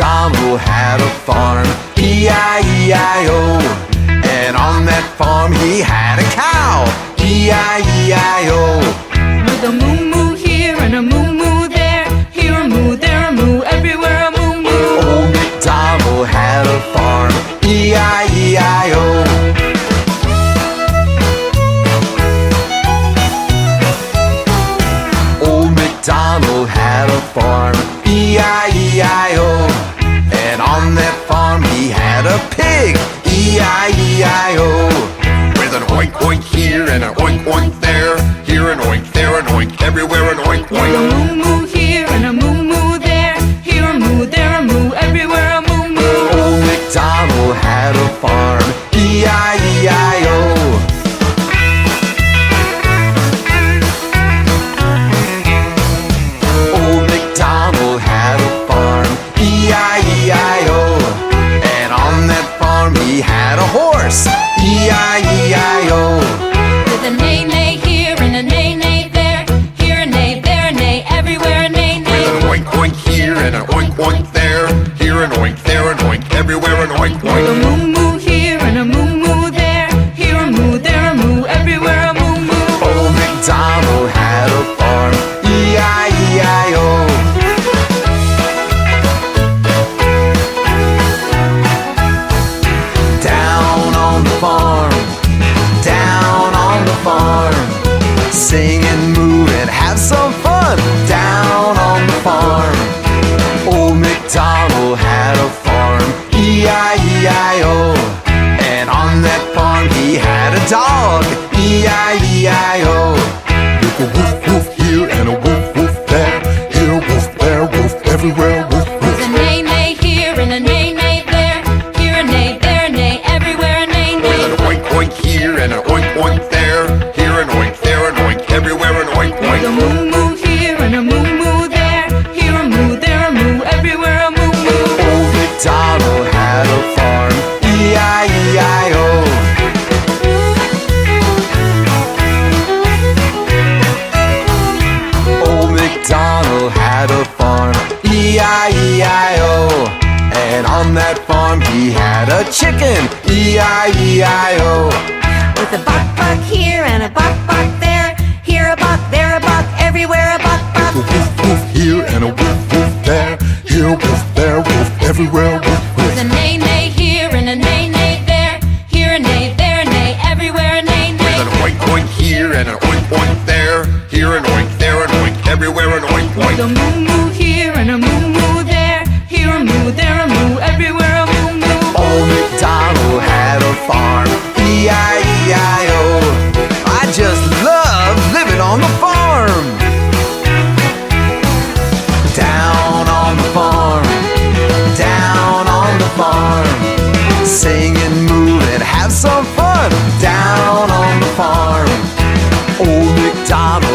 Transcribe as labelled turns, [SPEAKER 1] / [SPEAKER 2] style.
[SPEAKER 1] MacDonald had a farm, E-I-E-I-O. And on that farm he had a cow, E-I-E-I-O.
[SPEAKER 2] With a moo-moo here and a moo-moo there, here a moo, there a moo, everywhere a moo-moo.
[SPEAKER 1] Old MacDonald had a farm, E-I-E-I-O. Old MacDonald had a farm, E-I-E-I-O. And on that farm he had a pig, E-I-E-I-O. With an oink oink here and an oink oink there, here an oink, there an oink, everywhere an oink
[SPEAKER 2] With a
[SPEAKER 1] oink.
[SPEAKER 2] moo-moo here and a moo-moo there, here a moo, there a moo, everywhere a moo-moo.
[SPEAKER 1] Old MacDonald had a farm, E-I-E-I-O. Old MacDonald had a farm, E-I-E-I-O. And on that farm he had a horse, E-I-E-I-O.
[SPEAKER 2] With a neigh-neigh here and a neigh-neigh there, here a neigh, there a neigh, everywhere a neigh-neigh.
[SPEAKER 1] With an oink oink here and an oink oink there, here an oink, there an oink, everywhere an oink
[SPEAKER 2] With a
[SPEAKER 1] oink.
[SPEAKER 2] moo-moo here and a moo-moo there, here a moo, there a moo, everywhere a moo-moo.
[SPEAKER 1] Old MacDonald had a farm, E-I-E-I-O. Down on the farm, down on the farm, sing and move and have some fun. Down on the farm, old MacDonald had a farm, E-I-E-I-O. And on that farm he had a dog, E-I-E-I-O. With a woof woof here and a woof woof there, here a woof, there a woof, everywhere a woof
[SPEAKER 2] With
[SPEAKER 1] woof.
[SPEAKER 2] a neigh-neigh here and a neigh-neigh there, here a neigh, there a neigh, everywhere a
[SPEAKER 1] With an
[SPEAKER 2] neigh-neigh.
[SPEAKER 1] oink oink here and an oink oink there, here an oink, there an oink, everywhere an oink
[SPEAKER 2] With a
[SPEAKER 1] oink.
[SPEAKER 2] moo-moo here and a moo-moo there, here a moo, there a moo, everywhere a moo-moo.
[SPEAKER 1] Old MacDonald had a farm, E-I-E-I-O. Old MacDonald had a farm, E-I-E-I-O. And on that farm he had a chicken, E-I-E-I-O.
[SPEAKER 2] With a buck here and a buck there, here a buck, there a buck, everywhere a buck.
[SPEAKER 1] A woof woof here and a woof woof there, here a woof, there a woof, everywhere a woof
[SPEAKER 2] With
[SPEAKER 1] woof.
[SPEAKER 2] a neigh-neigh here and a neigh-neigh there, here a neigh, there a neigh, everywhere a
[SPEAKER 1] With
[SPEAKER 2] neigh-neigh.
[SPEAKER 1] an oink oink here and an oink oink there, here an oink, there an oink, everywhere an oink
[SPEAKER 2] With a
[SPEAKER 1] oink.
[SPEAKER 2] moo-moo here and a moo-moo there, here a moo, there a moo, everywhere a moo-moo.
[SPEAKER 1] Old MacDonald had a farm, E-I-E-I-O. I just love living on the farm. Down on the farm, down on the farm, sing and move and have some fun. Down on the farm, old MacDonald